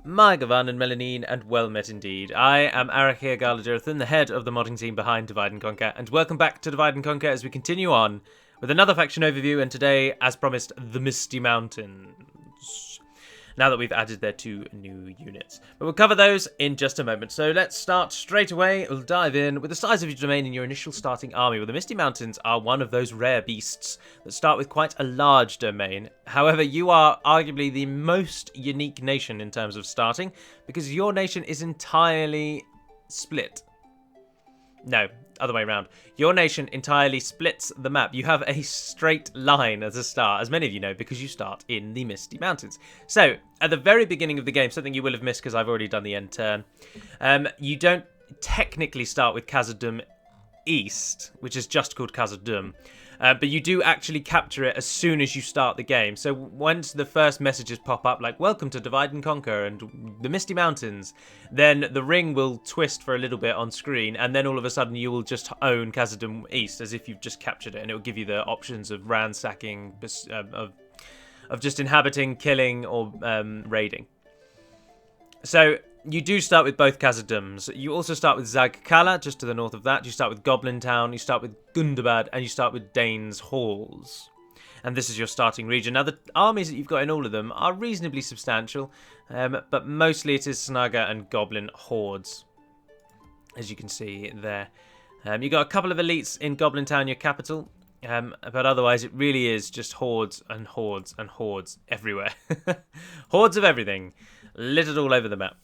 My Gavan and Melanine, and well met indeed. I am Arakia Galajarathan, the head of the modding team behind Divide and Conquer, and welcome back to Divide and Conquer as we continue on with another faction overview, and today, as promised, the Misty Mountains. Now that we've added their 2 new units. But we'll cover those in just a moment. So let's start straight away. We'll dive in with the size of your domain in your initial starting army. Well, the Misty Mountains are one of those rare beasts that start with quite a large domain. However, you are arguably the most unique nation in terms of starting, because your nation is entirely split. No, other way around. Your nation entirely splits the map. You have a straight line as a start, as many of you know, because you start in the Misty Mountains. So, at the very beginning of the game, something you will have missed because I've already done the end turn, you don't technically start with Khazad-dûm East, which is just called Khazad-dûm. But you do actually capture it as soon as you start the game. So once the first messages pop up, like welcome to Divide and Conquer and the Misty Mountains, then the ring will twist for a little bit on screen, and then all of a sudden you will just own Khazad-dûm East as if you've just captured it, and it will give you the options of ransacking, of just inhabiting, killing, or raiding. So you do start with both Khazad-dûms. You also start with Zag-Kala, just to the north of that. You start with Goblin Town, you start with Gundabad, and you start with Dane's Halls. And this is your starting region. Now, the armies that you've got in all of them are reasonably substantial, but mostly it is Snaga and Goblin Hordes, as you can see there. You've got a couple of elites in Goblin Town, your capital, but otherwise it really is just hordes and hordes and hordes everywhere. Hordes of everything, littered all over the map.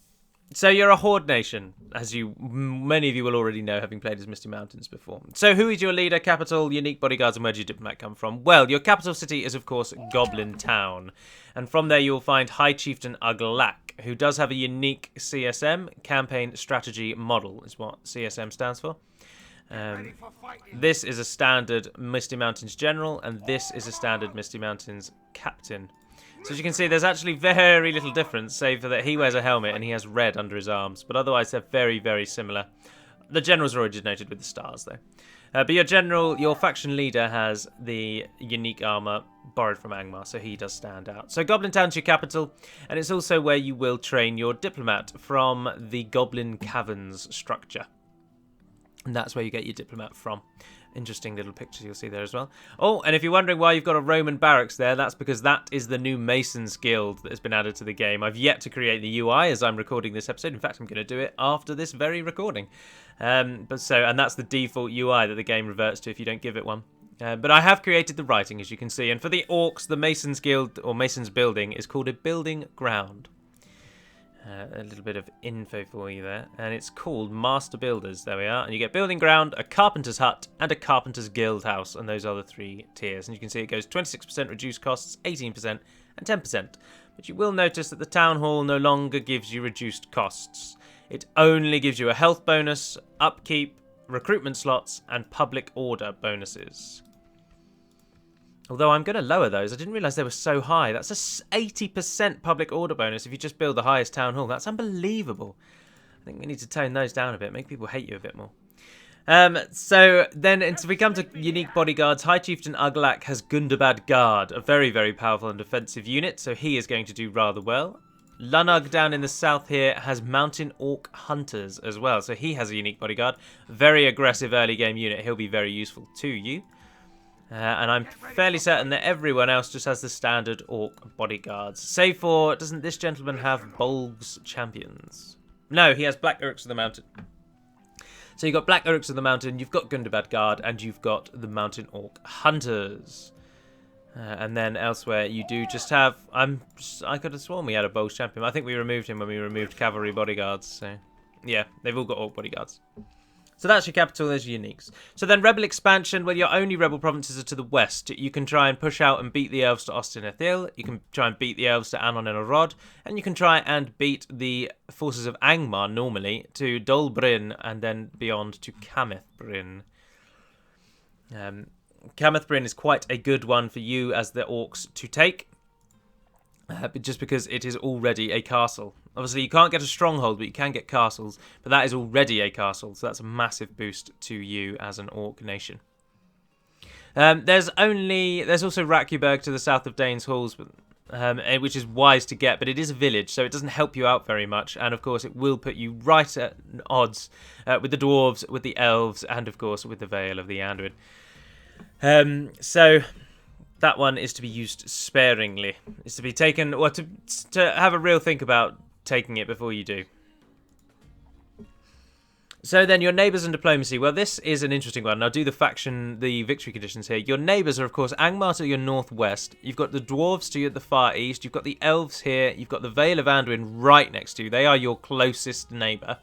So you're a horde nation, as many of you will already know, having played as Misty Mountains before. So who is your leader, capital, unique bodyguards, and where does your diplomat come from? Well, your capital city is, of course, Goblin Town. And from there you'll find High Chieftain Uglak, who does have a unique CSM, Campaign Strategy Model, is what CSM stands for. This is a standard Misty Mountains General, and this is a standard Misty Mountains Captain. So as you can see, there's actually very little difference, save for that he wears a helmet and he has red under his arms. But otherwise, they're very, very similar. The generals are originated with the stars, though. But your faction leader has the unique armor borrowed from Angmar, so he does stand out. So Goblin Town's your capital, and it's also where you will train your diplomat from the Goblin Caverns structure. And that's where you get your diplomat from. Interesting little pictures you'll see there as well. Oh, and if you're wondering why you've got a Roman barracks there, that's because that is the new Masons Guild that has been added to the game. I've yet to create the UI as I'm recording this episode. In fact, I'm going to do it after this very recording. And that's the default UI that the game reverts to if you don't give it one. But I have created the writing, as you can see. And for the orcs, the Masons Guild, or Masons Building, is called a building ground. A little bit of info for you there, and it's called Master Builders. There we are, and you get Building Ground, a Carpenter's Hut, and a Carpenter's Guild House, and those are the 3 tiers. And you can see it goes 26% reduced costs, 18%, and 10%. But you will notice that the Town Hall no longer gives you reduced costs. It only gives you a health bonus, upkeep, recruitment slots, and public order bonuses. Although I'm going to lower those. I didn't realise they were so high. That's a 80% public order bonus if you just build the highest town hall. That's unbelievable. I think we need to tone those down a bit, make people hate you a bit more. So then if we come to unique bodyguards, High Chieftain Uglak has Gundabad Guard, a very, very powerful and defensive unit, so he is going to do rather well. Lunug down in the south here has Mountain Orc Hunters as well, so he has a unique bodyguard. Very aggressive early game unit. He'll be very useful to you. And I'm fairly certain that everyone else just has the standard orc bodyguards. Save for, doesn't this gentleman have Bolg's champions? No, he has Black Urks of the Mountain. So you've got Black Urks of the Mountain, you've got Gundabad Guard, and you've got the Mountain Orc Hunters. And then elsewhere you do just have, I could have sworn we had a Bolg's champion. I think we removed him when we removed cavalry bodyguards. So yeah, they've all got orc bodyguards. So that's your capital, there's your uniques. So then rebel expansion, well, your only rebel provinces are to the west. You can try and push out and beat the elves to Ostinethil. You can try and beat the elves to Anon and Arod. And you can try and beat the forces of Angmar, normally, to Dol Bryn and then beyond to Cameth Bryn. Cameth Bryn is quite a good one for you as the orcs to take. Just because it is already a castle. Obviously, you can't get a stronghold, but you can get castles. But that is already a castle, so that's a massive boost to you as an orc nation. There's also Rakuberg to the south of Dane's Halls, but which is wise to get, but it is a village, so it doesn't help you out very much. And of course, it will put you right at odds with the dwarves, with the elves, and of course with the Vale of the Anduin. So that one is to be used sparingly. It's to be taken, or to have a real think about taking it before you do. So then your neighbours and diplomacy. Well, this is an interesting one. I'll do the victory conditions here. Your neighbours are, of course, Angmar to your northwest. You've got the dwarves to you at the far east. You've got the elves here. You've got the Vale of Anduin right next to you. They are your closest neighbour.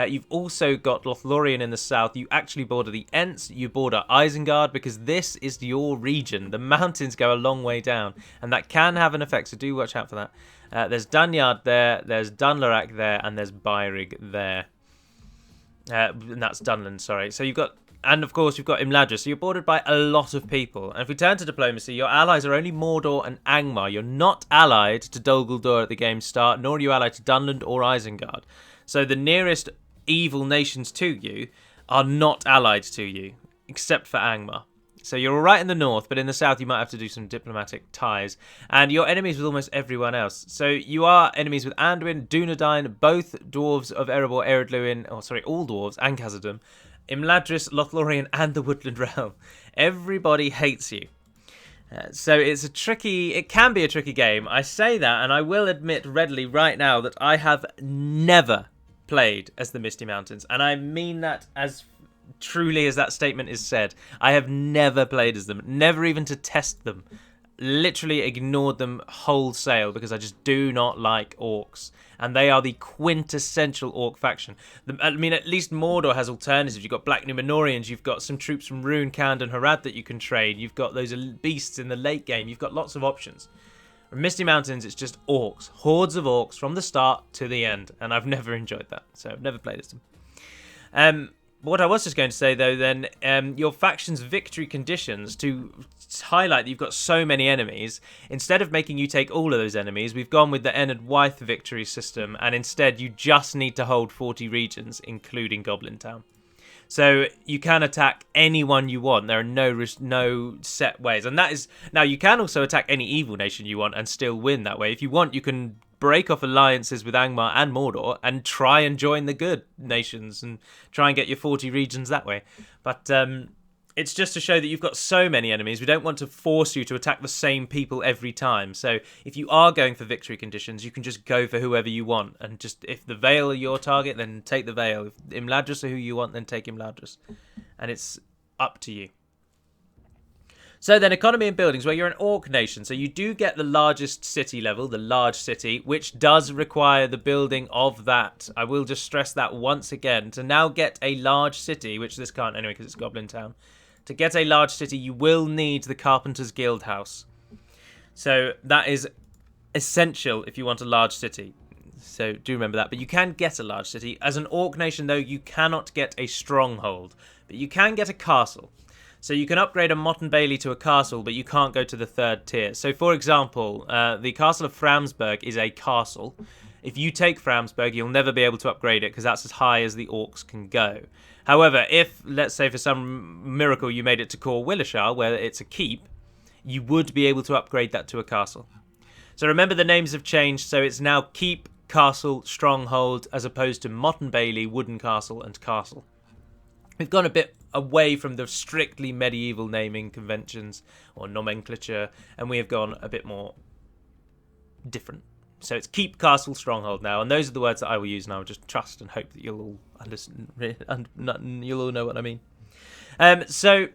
You've also got Lothlorien in the south. You actually border the Ents. You border Isengard, because this is your region. The mountains go a long way down, and that can have an effect, so do watch out for that. There's Danyard there. There's Dunlarak there, and there's Bairig there. And that's Dunland, sorry. So you've got, and of course you've got Imladris, so you're bordered by a lot of people. And if we turn to diplomacy, your allies are only Mordor and Angmar. You're not allied to Dol Guldur at the game's start, nor are you allied to Dunland or Isengard. So the nearest evil nations to you are not allied to you, except for Angmar. So you're all right in the north, but in the south you might have to do some diplomatic ties. And you're enemies with almost everyone else. So you are enemies with Anduin, Dunedain, both dwarves of Erebor, Eredluin, all dwarves, and Khazad-dûm, Imladris, Lothlorien, and the Woodland Realm. Everybody hates you. So it can be a tricky game. I say that, and I will admit readily right now that I have never played as the Misty Mountains. And I mean that as truly as that statement is said. I have never played as them, never even to test them. Literally ignored them wholesale because I just do not like orcs, and they are the quintessential orc faction. I mean, at least Mordor has alternatives. You've got Black Númenóreans, you've got some troops from Rhûn, Khand and Harad that you can trade, you've got those beasts in the late game, you've got lots of options. In Misty Mountains, it's just orcs, hordes of orcs from the start to the end, and I've never enjoyed that, so I've never played as them. What I was just going to say, though, then, your faction's victory conditions, to highlight that you've got so many enemies, instead of making you take all of those enemies, we've gone with the Ennard Wythe victory system, and instead you just need to hold 40 regions, including Goblin Town. So you can attack anyone you want. There are no set ways. And that is... Now, you can also attack any evil nation you want and still win that way. If you want, you can break off alliances with Angmar and Mordor and try and join the good nations and try and get your 40 regions that way. But it's just to show that you've got so many enemies. We don't want to force you to attack the same people every time. So if you are going for victory conditions, you can just go for whoever you want. And just, if the Vale are your target, then take the Vale. If Imladris are who you want, then take Imladris. And it's up to you. So then, economy and buildings, where you're an orc nation. So you do get the largest city level, the large city, which does require the building of that. I will just stress that once again. To now get a large city, which this can't anyway because it's Goblin Town. To get a large city, you will need the Carpenter's Guild House. So that is essential if you want a large city. So do remember that. But you can get a large city. As an orc nation, though, you cannot get a stronghold. But you can get a castle. So you can upgrade a Motte and Bailey to a castle, but you can't go to the third tier. So, for example, the Castle of Framsburg is a castle. If you take Framsburg, you'll never be able to upgrade it because that's as high as the orcs can go. However, if, let's say, for some miracle you made it to Cor Willishar, where it's a keep, you would be able to upgrade that to a castle. So remember, the names have changed, so it's now Keep, Castle, Stronghold, as opposed to Motte and Bailey, Wooden Castle, and Castle. We've gone a bit away from the strictly medieval naming conventions or nomenclature, and we have gone a bit more different. So it's Keep, Castle, Stronghold now, and those are the words that I will use, and I will just trust and hope that you'll all understand, you'll all know what I mean. So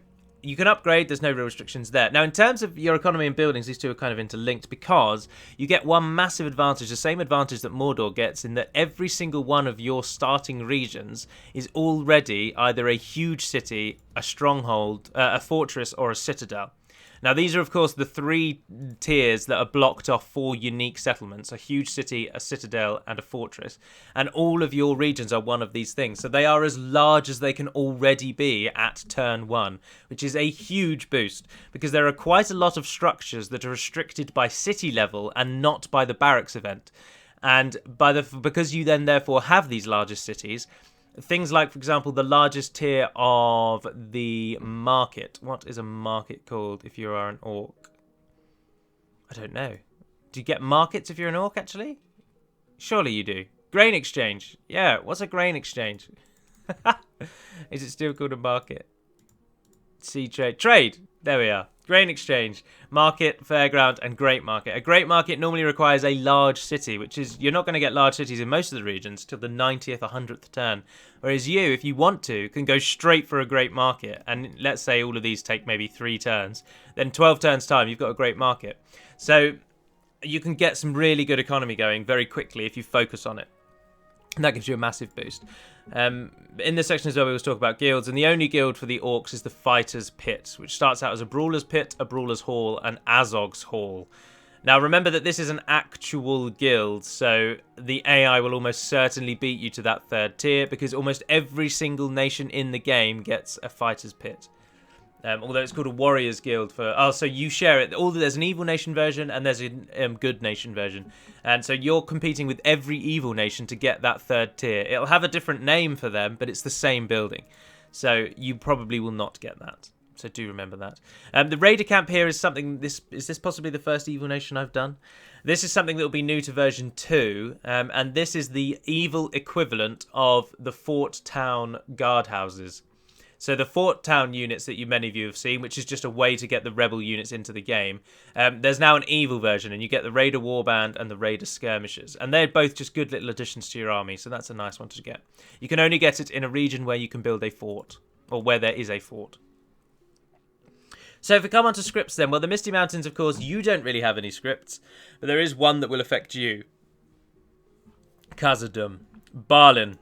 you can upgrade, there's no real restrictions there. Now, in terms of your economy and buildings, these two are kind of interlinked because you get one massive advantage, the same advantage that Mordor gets, in that every single one of your starting regions is already either a huge city, a stronghold, a fortress, or a citadel. Now, these are, of course, the three tiers that are blocked off for unique settlements: a huge city, a citadel, and a fortress. And all of your regions are one of these things. So they are as large as they can already be at turn 1, which is a huge boost, because there are quite a lot of structures that are restricted by city level and not by the barracks event. And because you then therefore have these largest cities, things like, for example, the largest tier of the market. What is a market called if you are an orc? I don't know. Do you get markets if you're an orc, actually? Surely you do. Grain exchange. Yeah, what's a grain exchange? Is it still called a market? Sea trade. Trade! There we are. Grain exchange, market, fairground, and great market. A great market normally requires a large city, which is, you're not going to get large cities in most of the regions till the 90th or 100th turn. Whereas you, if you want to, can go straight for a great market. And let's say all of these take maybe 3 turns. Then 12 turns time, you've got a great market. So you can get some really good economy going very quickly if you focus on it. And that gives you a massive boost. In this section as well, we always talk about guilds, and the only guild for the orcs is the Fighter's Pit, which starts out as a Brawler's Pit, a Brawler's Hall, and Azog's Hall. Now remember that this is an actual guild, so the AI will almost certainly beat you to that 3rd tier, because almost every single nation in the game gets a Fighter's Pit. Although it's called a Warriors Guild for... Oh, so you share it. There's an Evil Nation version and there's a Good Nation version. And so you're competing with every Evil Nation to get that 3rd tier. It'll have a different name for them, but it's the same building. So you probably will not get that. So do remember that. The Raider Camp here is something... Is this possibly the first Evil Nation I've done? This is something that will be new to version 2. And this is the evil equivalent of the Fort Town guardhouses. So the Fort Town units that many of you have seen, which is just a way to get the rebel units into the game, there's now an evil version, and you get the Raider Warband and the Raider Skirmishers. And they're both just good little additions to your army, so that's a nice one to get. You can only get it in a region where you can build a fort, or where there is a fort. So if we come on to scripts then, well, the Misty Mountains, of course, you don't really have any scripts, but there is one that will affect you. Khazad-dûm. Balin.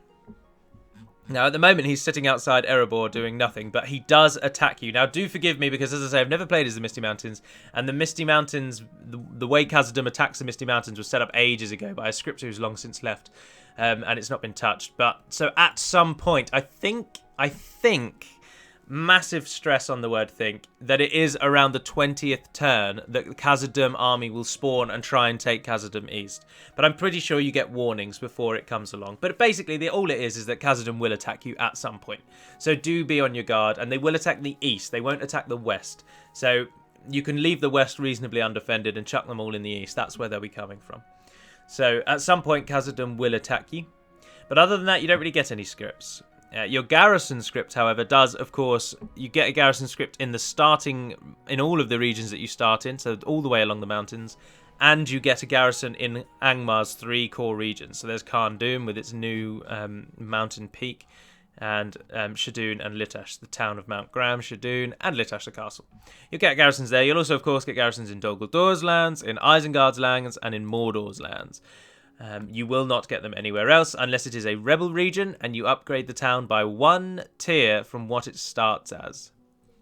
Now, at the moment, he's sitting outside Erebor doing nothing, but he does attack you. Now, do forgive me, because as I say, I've never played as the Misty Mountains, and the Misty Mountains, the way Khazad-dûm attacks the Misty Mountains was set up ages ago by a scripter who's long since left, and it's not been touched. But, so at some point, I think, massive stress on the word think, that it is around the 20th turn that the Khazad-dûm army will spawn and try and take Khazad-dûm East. But I'm pretty sure you get warnings before it comes along. But basically, all it is that Khazad-dûm will attack you at some point. So do be on your guard, and they will attack the East. They won't attack the West. So you can leave the West reasonably undefended and chuck them all in the East. That's where they'll be coming from. So at some point, Khazad-dûm will attack you. But other than that, you don't really get any scripts. Your garrison script, however, does, of course, you get a garrison script in all of the regions that you start in, so all the way along the mountains, and you get a garrison in Angmar's 3 core regions. So there's Kharn-dûm with its new mountain peak, and Shadoon and Litash, the town of Mount Graham, Shadoon, and Litash, the castle. You'll get garrisons there. You'll also, of course, get garrisons in Dol Guldur lands, in Isengard's lands, and in Mordor's lands. You will not get them anywhere else unless it is a rebel region and you upgrade the town by 1 tier from what it starts as.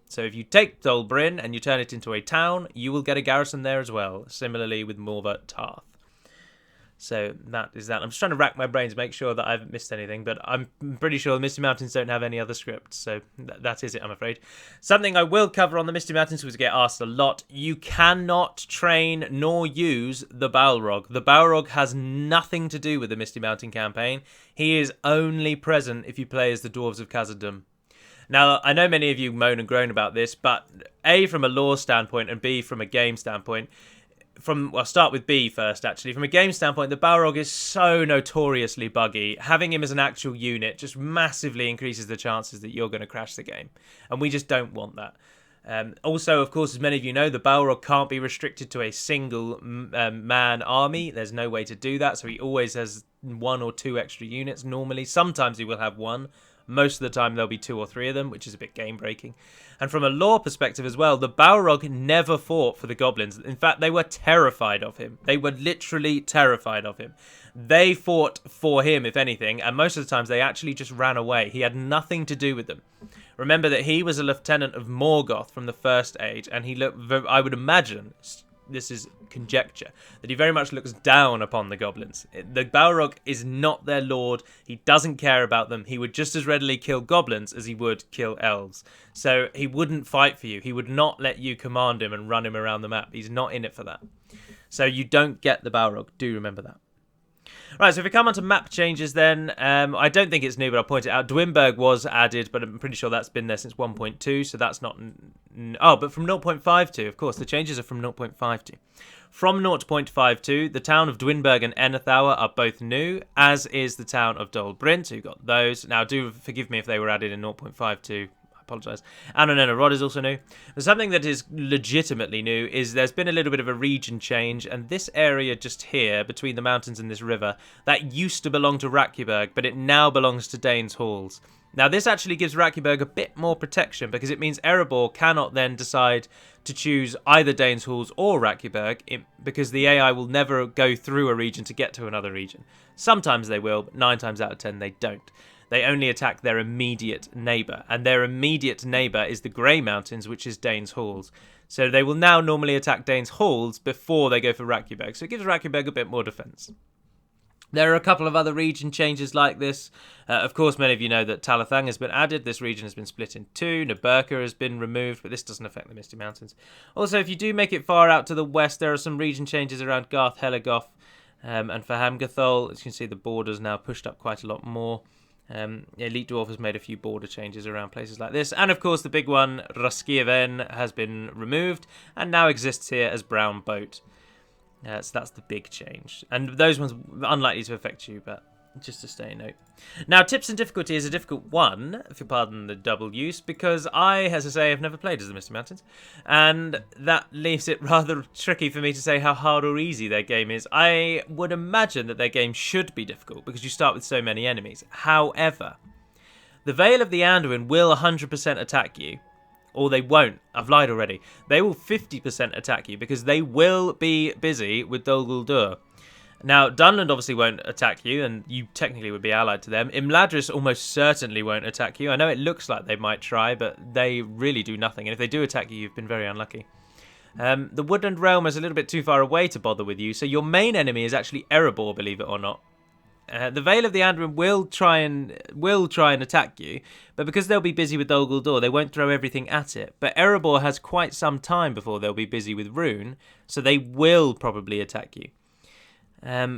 So if you take Dol Bryn and you turn it into a town, you will get a garrison there as well. Similarly with Morva Tarth. So that is that. I'm just trying to rack my brains, make sure that I haven't missed anything, but I'm pretty sure the Misty Mountains don't have any other scripts, so that is it, I'm afraid. Something I will cover on the Misty Mountains, because we get asked a lot, you cannot train nor use the Balrog. The Balrog has nothing to do with the Misty Mountain campaign. He is only present if you play as the Dwarves of Khazad-dûm. Now, I know many of you moan and groan about this, but A, from a lore standpoint, and B, from a game standpoint, I'll start with B first, actually. From a game standpoint, the Balrog is so notoriously buggy. Having him as an actual unit just massively increases the chances that you're going to crash the game. And we just don't want that. Also, of course, as many of you know, the Balrog can't be restricted to a single man army. There's no way to do that, so he always has 1 or 2 extra units normally. Sometimes he will have 1. Most of the time there'll be 2 or 3 of them, which is a bit game-breaking. And from a lore perspective as well, the Balrog never fought for the goblins. In fact, they were terrified of him. They were literally terrified of him. They fought for him, if anything, and most of the times they actually just ran away. He had nothing to do with them. Remember that he was a lieutenant of Morgoth from the First Age, and he looked, I would imagine, this is conjecture, that he very much looks down upon the goblins. The Balrog is not their lord. He doesn't care about them. He would just as readily kill goblins as he would kill elves. So he wouldn't fight for you. He would not let you command him and run him around the map. He's not in it for that. So you don't get the Balrog. Do remember that. Right, so if we come on to map changes then, I don't think it's new, but I'll point it out. Dwimberg was added, but I'm pretty sure that's been there since 1.2, so that's not... Oh, but from 0.52, of course, the changes are from 0.52. From 0.52, the town of Dwinberg and Enethauer are both new, as is the town of Dolbrint, who got those. Now, do forgive me if they were added in 0.52. Apologise. Annonena Rod is also new. But something that is legitimately new is there's been a little bit of a region change, and this area just here, between the mountains and this river, that used to belong to Rakkjeberg, but it now belongs to Danes Halls. Now, this actually gives Rakkjeberg a bit more protection, because it means Erebor cannot then decide to choose either Danes Halls or Rakkjeberg, because the AI will never go through a region to get to another region. Sometimes they will, but 9 times out of 10 they don't. They only attack their immediate neighbour, and their immediate neighbour is the Grey Mountains, which is Danes Halls. So they will now normally attack Danes Halls before they go for Rakkjeberg, so it gives Rakkjeberg a bit more defence. There are a couple of other region changes like this. Of course, many of you know that Talathang has been added. This region has been split in 2. Naburka has been removed, but this doesn't affect the Misty Mountains. Also, if you do make it far out to the west, there are some region changes around Garth Helegoth and for Hamgathol. As you can see, the border's now pushed up quite a lot more. Elite Dwarf has made a few border changes around places like this. And of course, the big one, Raskieven, has been removed and now exists here as Brown Boat. So that's the big change. And those ones are unlikely to affect you, but just to stay note. Now, tips and difficulty is a difficult one, if you pardon the double use, because I, as I say, have never played as the Misty Mountains, and that leaves it rather tricky for me to say how hard or easy their game is. I would imagine that their game should be difficult, because you start with so many enemies. However, the Vale of the Anduin will 100% attack you, or they won't. I've lied already. They will 50% attack you, because they will be busy with Dol Guldur. Now, Dunland obviously won't attack you, and you technically would be allied to them. Imladris almost certainly won't attack you. I know it looks like they might try, but they really do nothing. And if they do attack you, you've been very unlucky. The Woodland Realm is a little bit too far away to bother with you, so your main enemy is actually Erebor, believe it or not. The Vale of the Anduin will try and attack you, but because they'll be busy with Dol Guldur, they won't throw everything at it. But Erebor has quite some time before they'll be busy with Rune, so they will probably attack you.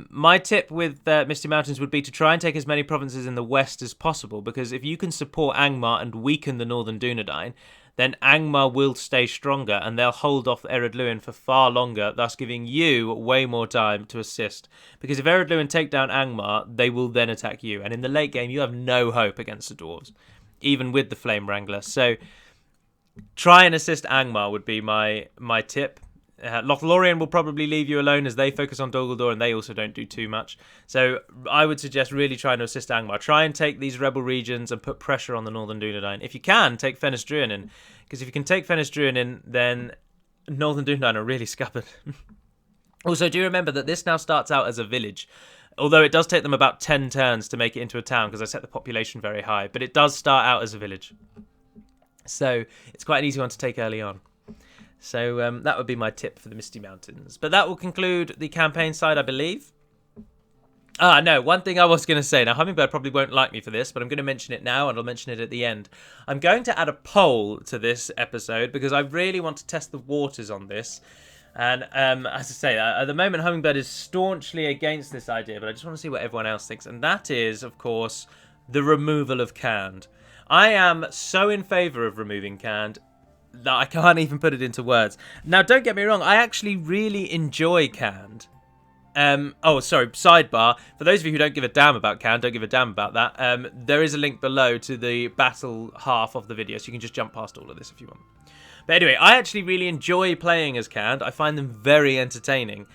My tip with Misty Mountains would be to try and take as many provinces in the west as possible, because if you can support Angmar and weaken the northern Dunedain, then Angmar will stay stronger and they'll hold off Ered Luin for far longer, thus giving you way more time to assist. Because if Ered Luin take down Angmar, they will then attack you, and in the late game you have no hope against the dwarves, even with the Flame Wrangler. So try and assist Angmar would be my tip. Lothlorien will probably leave you alone as they focus on Dol Guldur and they also don't do too much. So I would suggest really trying to assist Angmar. Try and take these rebel regions and put pressure on the northern Dunedain. If you can, take Fenris-Druin in. Because if you can take Fenris-Druin in, then northern Dunedain are really scuppered. Also, do remember that this now starts out as a village. Although it does take them about 10 turns to make it into a town because I set the population very high. But it does start out as a village. So it's quite an easy one to take early on. So that would be my tip for the Misty Mountains. But that will conclude the campaign side, I believe. No, one thing I was going to say. Now, Hummingbird probably won't like me for this, but I'm going to mention it now, and I'll mention it at the end. I'm going to add a poll to this episode, because I really want to test the waters on this. And as I say, at the moment, Hummingbird is staunchly against this idea, but I just want to see what everyone else thinks. And that is, of course, the removal of Canned. I am so in favour of removing Canned that I can't even put it into words. Now, don't get me wrong, I actually really enjoy Canned. Sidebar. For those of you who don't give a damn about Canned, don't give a damn about that, there is a link below to the battle half of the video, so you can just jump past all of this if you want. But anyway, I actually really enjoy playing as Canned. I find them very entertaining.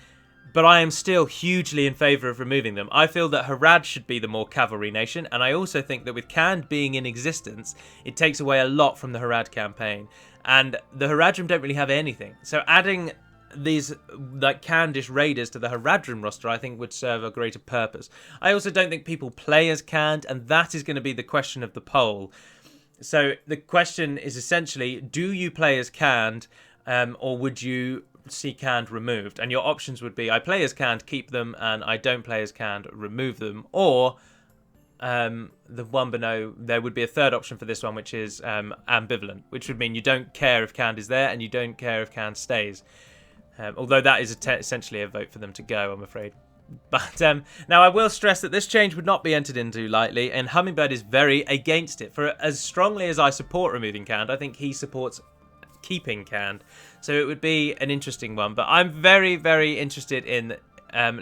But I am still hugely in favour of removing them. I feel that Harad should be the more cavalry nation, and I also think that with Canned being in existence, it takes away a lot from the Harad campaign. And the Haradrim don't really have anything. So adding these like Candish raiders to the Haradrim roster, I think would serve a greater purpose. I also don't think people play as Canned, and that is going to be the question of the poll. So the question is essentially, do you play as Canned, or would you see Canned removed? And your options would be, I play as Canned, keep them, and I don't play as Canned, remove them. Or the one below, there would be a third option for this one, which is ambivalent, which would mean you don't care if Canned is there and you don't care if Canned stays. Although that is essentially a vote for them to go, I'm afraid. But now I will stress that this change would not be entered into lightly, and Hummingbird is very against it. For as strongly as I support removing Canned, I think he supports keeping canned. So it would be an interesting one. But I'm very, very interested in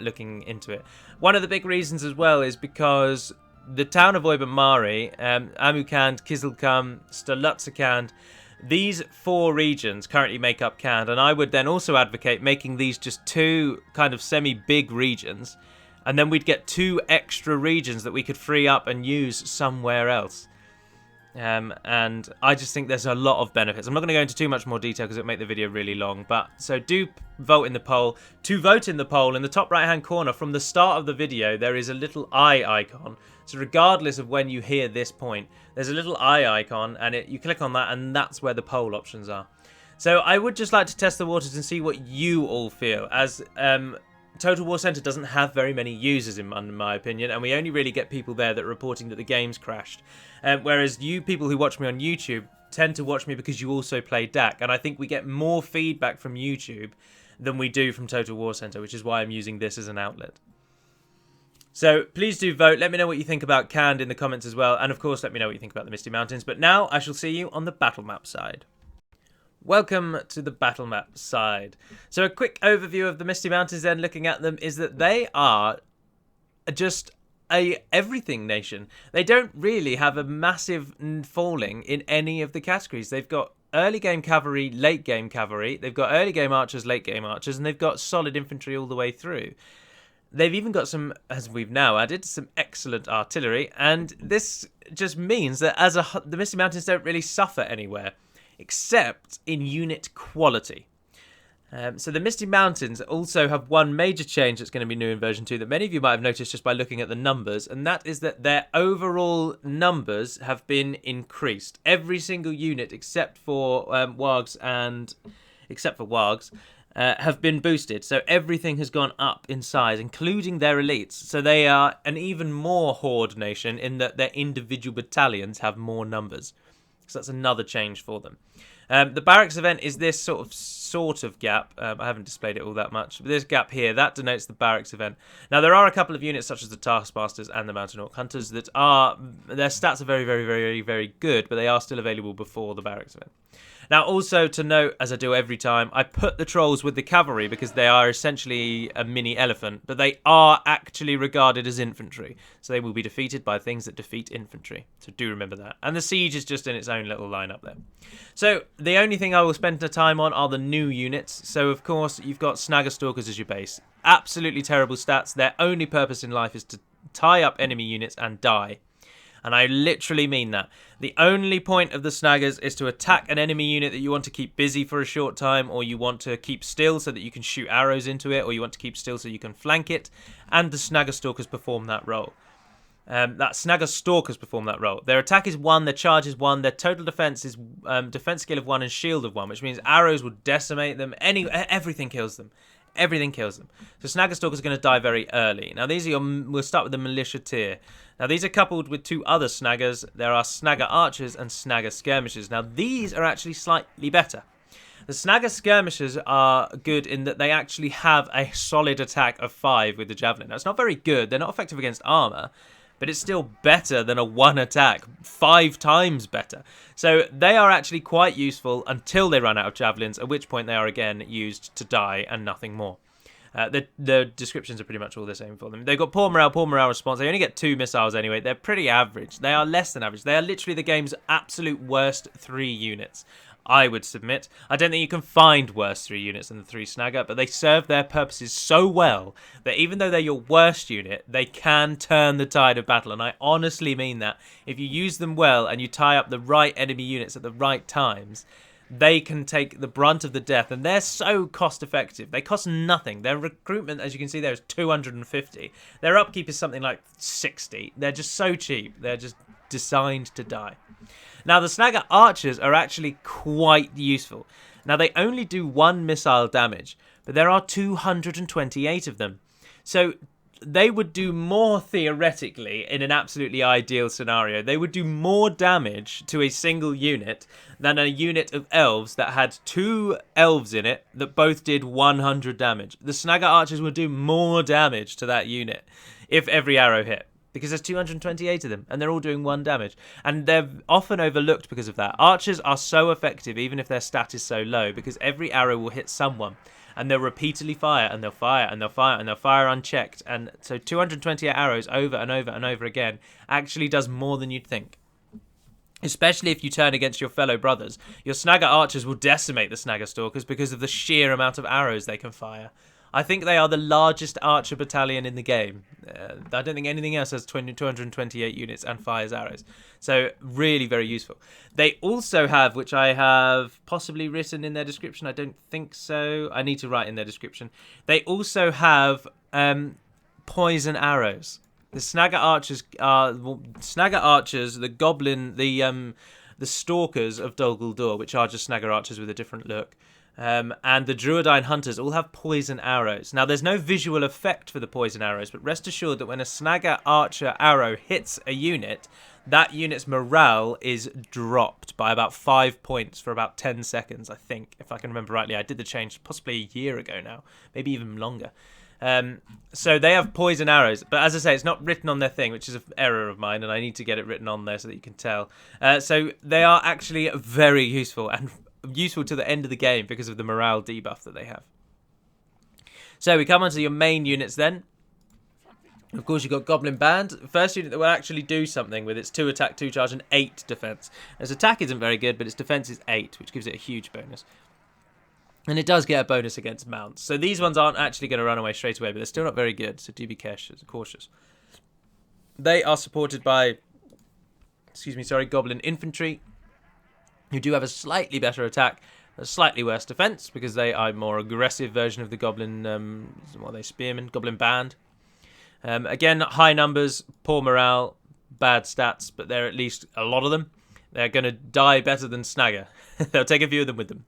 looking into it. One of the big reasons as well is because the town of Oibanmari, Amucand, Kizilcum, Stolutsacand, these 4 regions currently make up Cand, and I would then also advocate making these just 2 kind of semi-big regions, and then we'd get 2 extra regions that we could free up and use somewhere else. And I just think there's a lot of benefits. I'm not going to go into too much more detail because it would make the video really long, but so do vote in the poll. To vote in the poll, in the top right hand corner from the start of the video, there is a little eye icon. So regardless of when you hear this point, there's a little eye icon, and you click on that, and that's where the poll options are. So I would just like to test the waters and see what you all feel, as Total War Center doesn't have very many users in my opinion, and we only really get people there that are reporting that the game's crashed. Whereas you people who watch me on YouTube tend to watch me because you also play DaC, and I think we get more feedback from YouTube than we do from Total War Center, which is why I'm using this as an outlet. So please do vote. Let me know what you think about Cand in the comments as well, and of course let me know what you think about the Misty Mountains. But now I shall see you on the battle map side. Welcome to the battle map side. So a quick overview of the Misty Mountains then, looking at them, is that they are just a everything nation. They don't really have a massive falling in any of the categories. They've got early game cavalry, late game cavalry, they've got early game archers, late game archers, and they've got solid infantry all the way through. They've even got some, as we've now added, some excellent artillery, and this just means that the Misty Mountains don't really suffer anywhere, except in unit quality. So the Misty Mountains also have one major change that's going to be new in version 2 that many of you might have noticed just by looking at the numbers, and that is that their overall numbers have been increased. Every single unit except for Wargs have been boosted, so everything has gone up in size, including their elites. So they are an even more horde nation in that their individual battalions have more numbers. So that's another change for them. The barracks event is this sort of gap. I haven't displayed it all that much, but this gap here, that denotes the barracks event. Now there are a couple of units such as the Taskmasters and the Mountain Orc Hunters that are, their stats are very, very, very, very good, but they are still available before the barracks event. Now also to note, as I do every time, I put the trolls with the cavalry because they are essentially a mini elephant, but they are actually regarded as infantry. So they will be defeated by things that defeat infantry. So do remember that. And the siege is just in its own little line up there. So the only thing I will spend the time on are the new units. So of course you've got Snagger Stalkers as your base. Absolutely terrible stats. Their only purpose in life is to tie up enemy units and die. And I literally mean that. The only point of the Snaggers is to attack an enemy unit that you want to keep busy for a short time, or you want to keep still so that you can shoot arrows into it, or you want to keep still so you can flank it, and the Snagger Stalkers perform that role. Snagger Stalkers perform that role. Their attack is 1, their charge is 1, their total defense is defense skill of 1 and shield of 1, which means arrows will decimate them. Everything kills them. Everything kills them. So Snagger Stalkers are going to die very early. Now these are we'll start with the militia tier. Now these are coupled with 2 other Snaggers. There are Snagger Archers and Snagger Skirmishers. Now these are actually slightly better. The Snagger Skirmishers are good in that they actually have a solid attack of 5 with the Javelin. Now it's not very good. They're not effective against armor, but it's still better than a 1 attack, 5 times better. So they are actually quite useful until they run out of javelins, at which point they are again used to die and nothing more. The descriptions are pretty much all the same for them. They've got poor morale response. They only get 2 missiles anyway. They're pretty average. They are less than average. They are literally the game's absolute worst 3 units, I would submit. I don't think you can find worse 3 units than the 3 Snagger, but they serve their purposes so well that even though they're your worst unit, they can turn the tide of battle. And I honestly mean that. If you use them well and you tie up the right enemy units at the right times, they can take the brunt of the death, and they're so cost effective. They cost nothing. Their recruitment, as you can see there, is 250. Their upkeep is something like 60. They're just so cheap. They're just designed to die. Now the Snagger Archers are actually quite useful. Now they only do 1 missile damage, but there are 228 of them. So they would do more, theoretically, in an absolutely ideal scenario. They would do more damage to a single unit than a unit of elves that had 2 elves in it that both did 100 damage. The Snagger Archers would do more damage to that unit if every arrow hit. because there's 228 of them and they're all doing 1 damage, and they're often overlooked because of that. Archers are so effective even if their stat is so low, because every arrow will hit someone and they'll repeatedly fire, and they'll fire, and they'll fire, and they'll fire unchecked, and so 228 arrows over and over and over again actually does more than you'd think. Especially if you turn against your fellow brothers. Your Snagger archers will decimate the Snagger stalkers because of the sheer amount of arrows they can fire. I think they are the largest archer battalion in the game. I don't think anything else has 228 units and fires arrows. So really very useful. They also have, which I have possibly written in their description, I don't think so. I need to write in their description. They also have poison arrows. The Snagger archers are the goblin, the stalkers of Dol Guldur, which are just Snagger archers with a different look. And the Druidine Hunters all have poison arrows. Now, there's no visual effect for the poison arrows, but rest assured that when a Snagger archer arrow hits a unit, that unit's morale is dropped by about 5 points for about 10 seconds, I think, if I can remember rightly. I did the change possibly a year ago now, maybe even longer. So they have poison arrows, but as I say, it's not written on their thing, which is an error of mine, and I need to get it written on there so that you can tell. So they are actually very useful, and useful to the end of the game because of the morale debuff that they have. So we come on to your main units then. Of course, you've got Goblin Band. First unit that will actually do something with its 2 attack, 2 charge, and 8 defense. Its attack isn't very good, but its defense is 8, which gives it a huge bonus. And it does get a bonus against mounts. So these ones aren't actually going to run away straight away, but they're still not very good, so do be cautious. They are supported by, Goblin Infantry, who do have a slightly better attack, a slightly worse defense, because they are a more aggressive version of the Goblin, Spearmen, Goblin Band. Again, high numbers, poor morale, bad stats, but they're at least a lot of them. They're going to die better than Snagger. They'll take a few of them with them.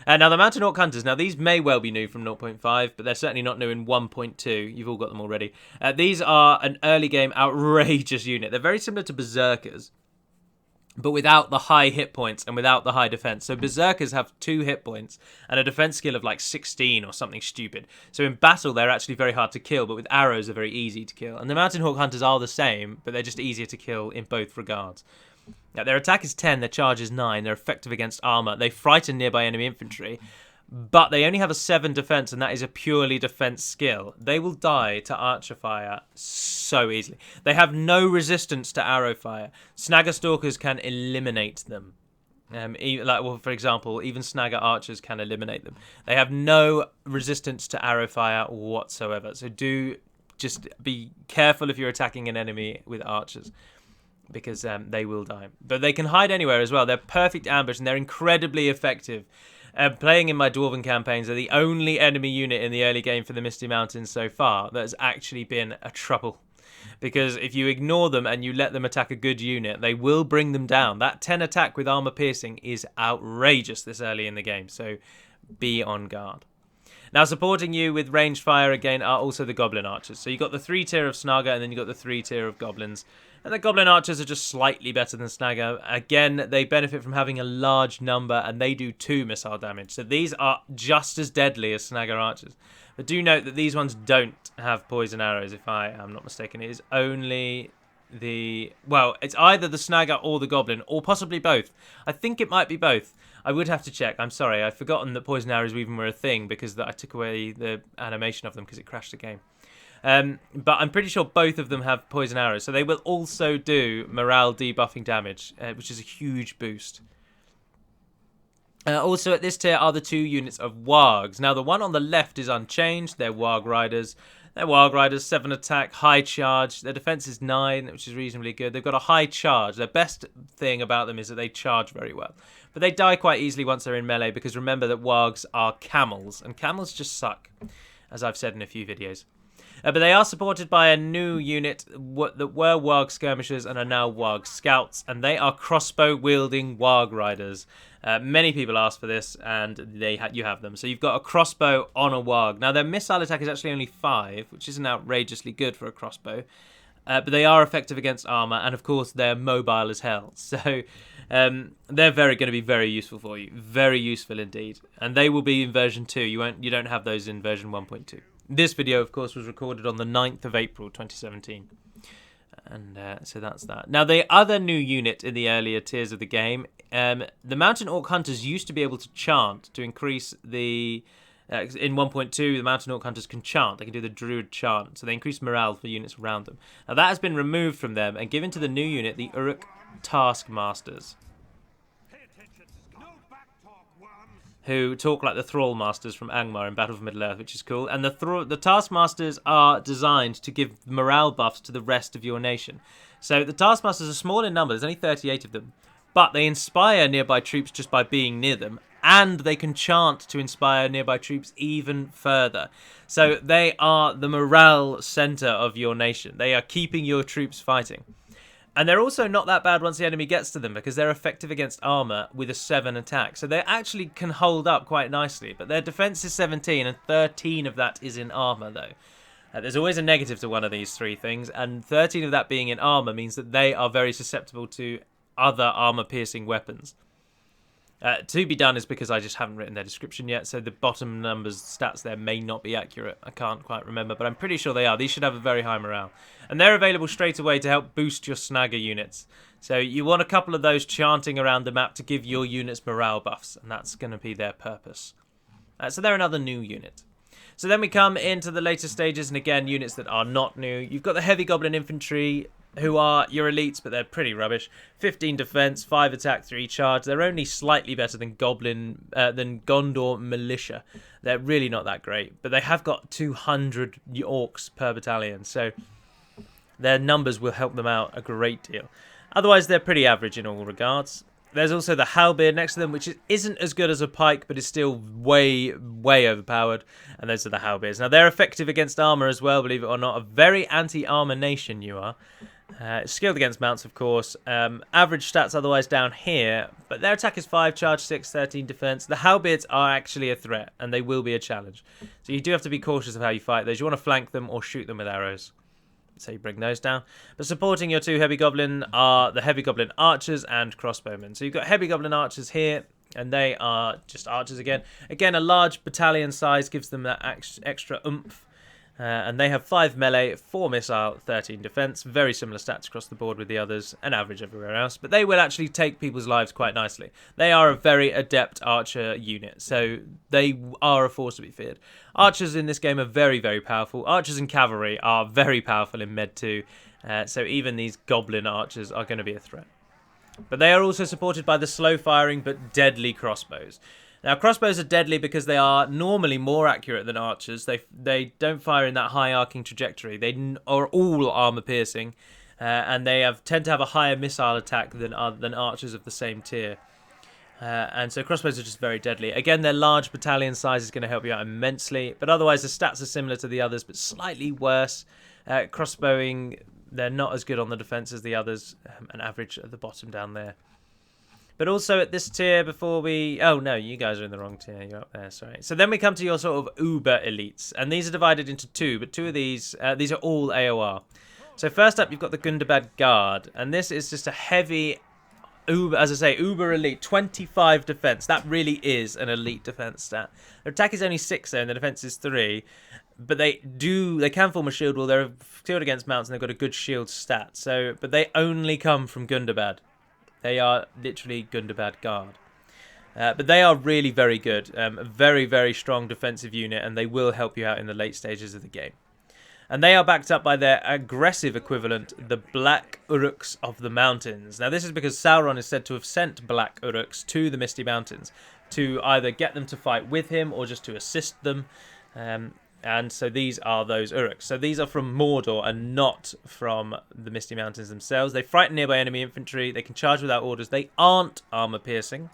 Now, the Mountain Orc Hunters. Now, these may well be new from 0.5, but they're certainly not new in 1.2. You've all got them already. These are an early game outrageous unit. They're very similar to Berserkers, but without the high hit points and without the high defense. So Berserkers have 2 hit points and a defense skill of like 16 or something stupid. So in battle, they're actually very hard to kill, but with arrows, they're very easy to kill. And the Mountain Hawk Hunters are the same, but they're just easier to kill in both regards. Now, their attack is 10, their charge is 9, they're effective against armor, they frighten nearby enemy infantry, but they only have a 7 defense, and that is a purely defense skill. They will die to archer fire so easily. They have no resistance to arrow fire. Snagger stalkers can eliminate them. For example, even Snagger archers can eliminate them. They have no resistance to arrow fire whatsoever. So do just be careful if you're attacking an enemy with archers, because they will die. But they can hide anywhere as well. They're perfect ambush, and they're incredibly effective. Playing in my Dwarven campaigns, they're the only enemy unit in the early game for the Misty Mountains so far that has actually been a trouble. Because if you ignore them and you let them attack a good unit, they will bring them down. That 10 attack with armor piercing is outrageous this early in the game, so be on guard. Now, supporting you with ranged fire again are also the Goblin Archers. So you've got the 3 tier of Snagger, and then you've got the 3 tier of Goblins. And the Goblin Archers are just slightly better than Snagger. Again, they benefit from having a large number, and they do 2 missile damage. So these are just as deadly as Snagger Archers. But do note that these ones don't have poison arrows, if I am not mistaken. It is only the... Well, it's either the Snagger or the Goblin, or possibly both. I think it might be both. I would have to check. I'm sorry. I've forgotten that poison arrows even were a thing because I took away the animation of them because it crashed the game. But I'm pretty sure both of them have poison arrows. So they will also do morale debuffing damage, which is a huge boost. Also at this tier are the 2 units of Wargs. Now the one on the left is unchanged. They're Warg Riders. They're Warg Riders, 7 attack, high charge. Their defense is 9, which is reasonably good. They've got a high charge. The best thing about them is that they charge very well. But they die quite easily once they're in melee, because remember that Wargs are camels, and camels just suck, as I've said in a few videos. But they are supported by a new unit that were Warg Skirmishers and are now Warg Scouts, and they are crossbow-wielding Warg Riders. Many people asked for this, and you have them. So you've got a crossbow on a Warg. Now, their missile attack is actually only 5, which isn't outrageously good for a crossbow. But they are effective against armor, and of course, they're mobile as hell. So they're going to be very useful for you. Very useful indeed. And they will be in version 2. You don't have those in version 1.2. This video, of course, was recorded on the 9th of April, 2017. And so that's that. Now, the other new unit in the earlier tiers of the game, the Mountain Orc Hunters used to be able to chant to increase the... in 1.2, the Mountain Orc Hunters can chant. They can do the Druid chant, so they increase morale for units around them. Now, that has been removed from them and given to the new unit, the Uruk Taskmasters, who talk like the Thrall Masters from Angmar in Battle for Middle-earth, which is cool. And the Taskmasters are designed to give morale buffs to the rest of your nation. So the Taskmasters are small in number, there's only 38 of them, but they inspire nearby troops just by being near them, and they can chant to inspire nearby troops even further. So they are the morale centre of your nation. They are keeping your troops fighting. And they're also not that bad once the enemy gets to them, because they're effective against armor with a 7 attack. So they actually can hold up quite nicely. But their defense is 17, and 13 of that is in armor, though. There's always a negative to one of these three things, and 13 of that being in armor means that they are very susceptible to other armor-piercing weapons. To be done is because I just haven't written their description yet, so the bottom numbers, stats there may not be accurate. I can't quite remember, but I'm pretty sure they are. These should have a very high morale. And they're available straight away to help boost your snagger units. So you want a couple of those chanting around the map to give your units morale buffs, and that's going to be their purpose. So they're another new unit. So then we come into the later stages, and again, units that are not new. You've got the Heavy Goblin Infantry, who are your elites, but they're pretty rubbish. 15 defense, 5 attack, 3 charge. They're only slightly better than Gondor Militia. They're really not that great, but they have got 200 orcs per battalion, so their numbers will help them out a great deal. Otherwise, they're pretty average in all regards. There's also the Halberd next to them, which isn't as good as a pike, but is still way, way overpowered. And those are the Halberds. Now, they're effective against armor as well, believe it or not. A very anti-armor nation you are. Skilled against mounts, of course. Average stats otherwise down here. But their attack is 5, charge 6, 13 defense. The Halberds are actually a threat, and they will be a challenge. So you do have to be cautious of how you fight those. You want to flank them or shoot them with arrows. So you bring those down. But supporting your 2 Heavy Goblin are the Heavy Goblin Archers and Crossbowmen. So you've got Heavy Goblin Archers here, and they are just archers again. Again, a large battalion size gives them that extra oomph. And they have 5 melee, 4 missile, 13 defense. Very similar stats across the board with the others, and average everywhere else. But they will actually take people's lives quite nicely. They are a very adept archer unit, so they are a force to be feared. Archers in this game are very, very powerful. Archers and cavalry are very powerful in Med 2, so even these goblin archers are going to be a threat. But they are also supported by the slow-firing but deadly crossbows. Now, crossbows are deadly because they are normally more accurate than archers. They don't fire in that high arcing trajectory. They are all armor-piercing, and they tend to have a higher missile attack than archers of the same tier. And so crossbows are just very deadly. Again, their large battalion size is going to help you out immensely, but otherwise the stats are similar to the others, but slightly worse. Crossbowing, they're not as good on the defense as the others, and average at the bottom down there. But also at this tier before we... Oh, no, you guys are in the wrong tier. You're up there, sorry. So then we come to your sort of uber elites. And these are divided into 2, but 2 of these are all AOR. So first up, you've got the Gundabad Guard. And this is just a heavy, uber, as I say, uber elite, 25 defense. That really is an elite defense stat. Their attack is only 6 there, and the defense is 3. But they can form a shield wall. They're skilled against mounts, and they've got a good shield stat. But they only come from Gundabad. They are literally Gundabad Guard. But they are really very good. A very, very strong defensive unit, and they will help you out in the late stages of the game. And they are backed up by their aggressive equivalent, the Black Uruks of the Mountains. Now, this is because Sauron is said to have sent Black Uruks to the Misty Mountains to either get them to fight with him or just to assist them. And so these are those Uruks. So these are from Mordor and not from the Misty Mountains themselves. They frighten nearby enemy infantry. They can charge without orders. They aren't armor-piercing,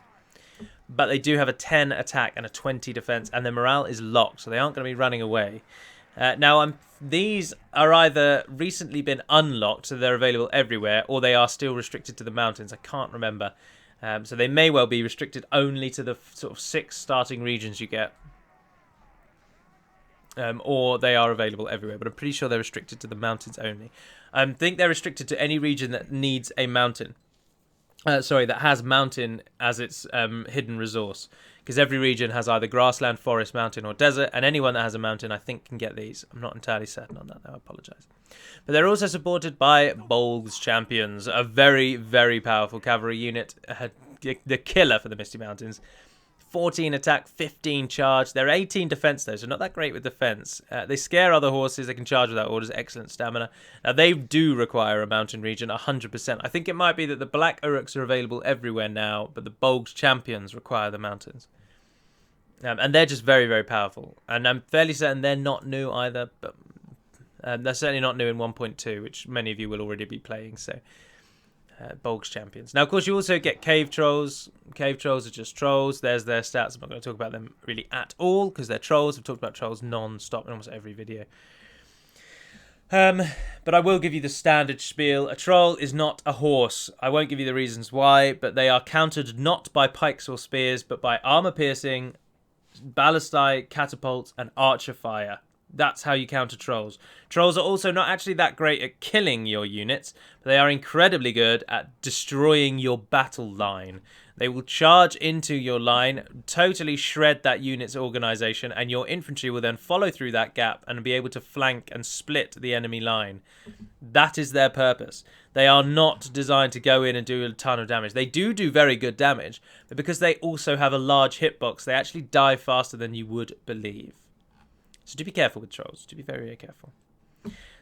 but they do have a 10 attack and a 20 defense, and their morale is locked, so they aren't going to be running away. These are either recently been unlocked, so they're available everywhere, or they are still restricted to the mountains. I can't remember. So they may well be restricted only to the sort of 6 starting regions you get. Or they are available everywhere, but I'm pretty sure they're restricted to the mountains only. I think they're restricted to any region that needs a mountain. that has mountain as its hidden resource. Because every region has either grassland, forest, mountain, or desert, and anyone that has a mountain, I think, can get these. I'm not entirely certain on that, though. I apologise. But they're also supported by Bolg's Champions, a very, very powerful cavalry unit, the killer for the Misty Mountains. 14 attack, 15 charge. They're 18 defense, though, so not that great with defense. They scare other horses. They can charge without orders. Excellent stamina. Now, they do require a mountain region, 100%. I think it might be that the Black Uruks are available everywhere now, but the Bolg's Champions require the mountains. And they're just very, very powerful. And I'm fairly certain they're not new either, but they're certainly not new in 1.2, which many of you will already be playing, so... Bolg's Champions. Now, of course, you also get Cave Trolls. Cave Trolls are just trolls. There's their stats. I'm not going to talk about them really at all because they're trolls. I've talked about trolls non-stop in almost every video. But I will give you the standard spiel. A troll is not a horse. I won't give you the reasons why, but they are countered not by pikes or spears, but by armor-piercing, ballistae, catapults, and archer fire. That's how you counter trolls. Trolls are also not actually that great at killing your units, but they are incredibly good at destroying your battle line. They will charge into your line, totally shred that unit's organisation, and your infantry will then follow through that gap and be able to flank and split the enemy line. That is their purpose. They are not designed to go in and do a ton of damage. They do very good damage, but because they also have a large hitbox, they actually die faster than you would believe. So do be careful with trolls. Do be very, very careful.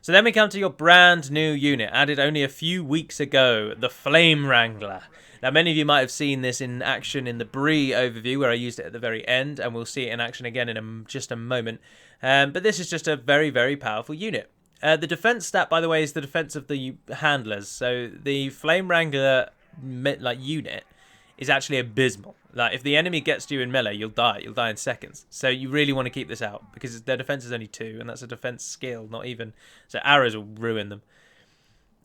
So then we come to your brand new unit, added only a few weeks ago, the Flame Wrangler. Now, many of you might have seen this in action in the Brie overview, where I used it at the very end, and we'll see it in action again in just a moment. But this is just a very, very powerful unit. The defense stat, by the way, is the defense of the handlers. So the Flame Wrangler unit is actually abysmal. Like, if the enemy gets to you in melee, you'll die. You'll die in seconds. So you really want to keep this out, because their defense is only 2, and that's a defense skill, not even... So arrows will ruin them.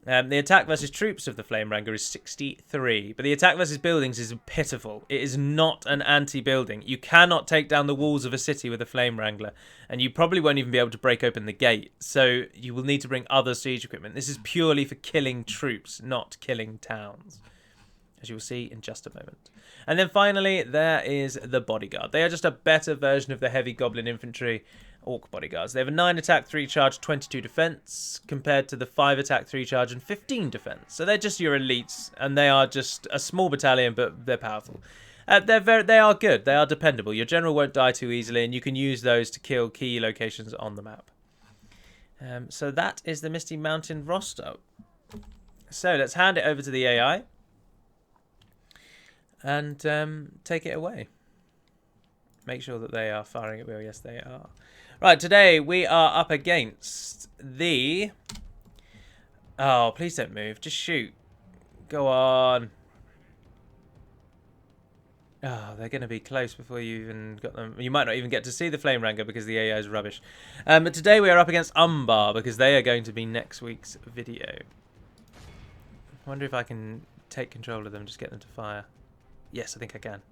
The attack versus troops of the Flame Wrangler is 63, but the attack versus buildings is pitiful. It is not an anti-building. You cannot take down the walls of a city with a Flame Wrangler, and you probably won't even be able to break open the gate, so you will need to bring other siege equipment. This is purely for killing troops, not killing towns, as you will see in just a moment. And then finally, there is the Bodyguard. They are just a better version of the heavy goblin infantry orc bodyguards. They have a 9 attack, 3 charge, 22 defense, compared to the 5 attack, 3 charge, and 15 defense. So they're just your elites, and they are just a small battalion, but they're powerful. They are good. They are dependable. Your general won't die too easily, and you can use those to kill key locations on the map. So that is the Misty Mountain roster. So let's hand it over to the AI. And take it away. Make sure that they are firing at will. Yes, they are. Right, today we are up against the... Oh, please don't move. Just shoot. Go on. Oh, they're going to be close before you even got them. You might not even get to see the Flame Wrangler because the AI is rubbish. But today we are up against Umbar because they are going to be next week's video. I wonder if I can take control of them and just get them to fire. Yes, I think I can.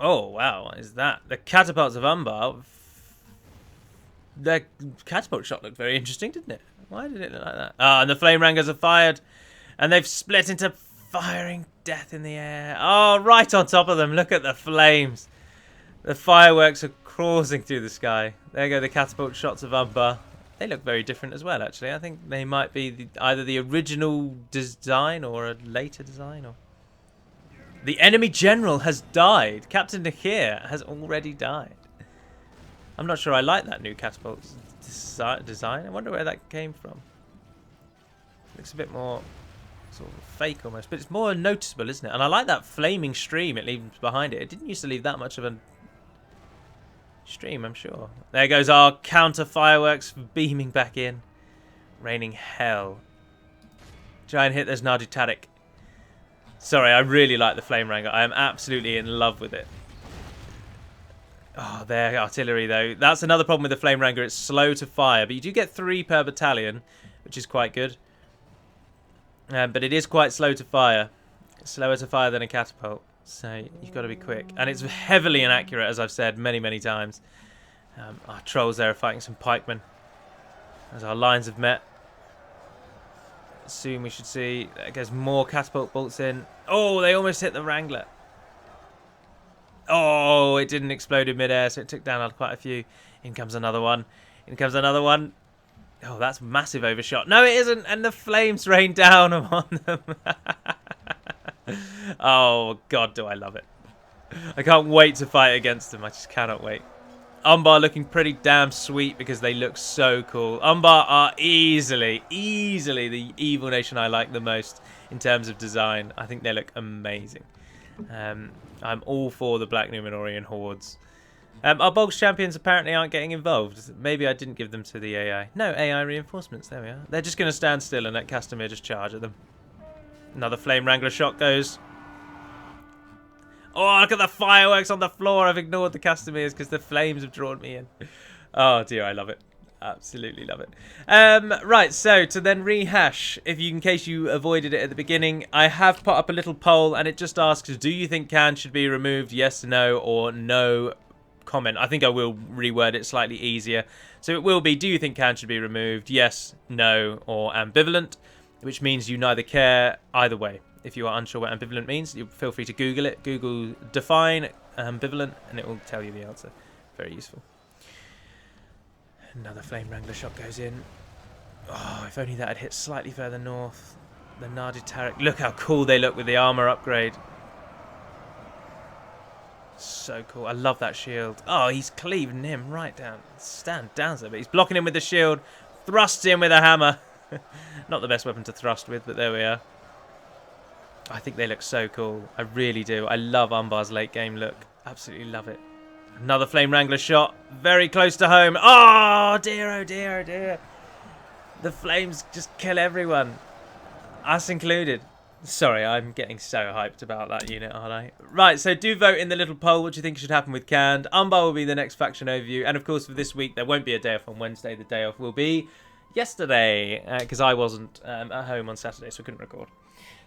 Oh, wow. What is that? The catapults of Umbar. Their catapult shot looked very interesting, didn't it? Why did it look like that? Ah, and the Flame Wranglers are fired. And they've split into firing death in the air. Oh, right on top of them. Look at the flames. The fireworks are coursing through the sky. There go the catapult shots of Umbar. They look very different as well, actually. I think they might be either the original design or a later design. Or the enemy general has died. Captain Nakir has already died. I'm not sure I like that new catapult design. I wonder where that came from. Looks a bit more sort of fake almost, but it's more noticeable, isn't it? And I like that flaming stream it leaves behind it. It didn't used to leave that much of a stream, I'm sure. There goes our counter fireworks beaming back in. Raining hell. Try and hit those Nadu Tadik. Sorry, I really like the Flame Wrangler. I am absolutely in love with it. Oh, their artillery though. That's another problem with the Flame Wrangler. It's slow to fire, but you do get 3 per battalion, which is quite good. But it is quite slow to fire. It's slower to fire than a catapult. So you've got to be quick. And it's heavily inaccurate, as I've said many, many times. Our trolls there are fighting some pikemen. As our lines have met. Soon we should see. There goes more catapult bolts in. Oh, they almost hit the Wrangler. Oh, it didn't explode in midair, so it took down quite a few. In comes another one. In comes another one. Oh, that's massive overshot. No, it isn't. And the flames rain down upon them. Oh, God, do I love it. I can't wait to fight against them. I just cannot wait. Umbar looking pretty damn sweet because they look so cool. Umbar are easily the evil nation I like the most in terms of design. I think they look amazing. I'm all for the Black Numenorian hordes. Our Bolgs champions apparently aren't getting involved. Maybe I didn't give them to the AI. No, AI reinforcements. There we are. They're just going to stand still and let Castamere just charge at them. Another Flame Wrangler shot goes. Oh, look at the fireworks on the floor. I've ignored the Castameres because the flames have drawn me in. Oh, dear, I love it. Absolutely love it. Right, so to then rehash, in case you avoided it at the beginning, I have put up a little poll, and it just asks, do you think Can should be removed? Yes, no, or no comment. I think I will reword it slightly easier. So it will be, do you think Can should be removed? Yes, no, or ambivalent, which means you neither care either way. If you are unsure what ambivalent means, you feel free to Google it. Google define ambivalent, and it will tell you the answer. Very useful. Another Flame Wrangler shot goes in. Oh, if only that had hit slightly further north. The Nadi Tarek. Look how cool they look with the armor upgrade. So cool. I love that shield. Oh, he's cleaving him right down. Stand down there, but he's blocking him with the shield. Thrusts him with a hammer. Not the best weapon to thrust with, but there we are. I think they look so cool. I really do. I love Umbar's late game look. Absolutely love it. Another Flame Wrangler shot. Very close to home. Oh, dear, oh, dear, oh, dear. The flames just kill everyone. Us included. Sorry, I'm getting so hyped about that unit, aren't I? Right, so do vote in the little poll what you think should happen with Canned. Umbar will be the next faction overview. And, of course, for this week, there won't be a day off on Wednesday. The day off will be yesterday because I wasn't at home on Saturday, so I couldn't record.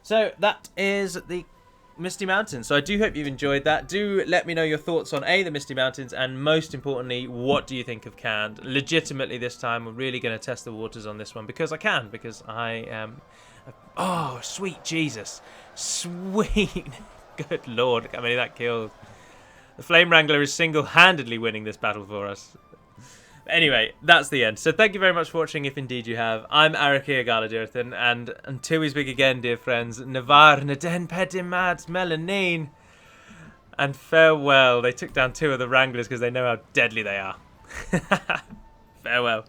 So that is the Misty Mountains. So I do hope you've enjoyed that. Do let me know your thoughts on the Misty Mountains, and most importantly, what do you think of Canned? Legitimately this time, we're really going to test the waters on this one because I can, because I am... Oh, sweet Jesus. Sweet. Good Lord, look how many that killed. The Flame Wrangler is single-handedly winning this battle for us. Anyway, that's the end. So thank you very much for watching, if indeed you have. I'm Arakia Galadurthan, and until we speak again, dear friends, Navar Naden Pedimad Melanine, and farewell. They took down 2 of the Wranglers because they know how deadly they are. Farewell.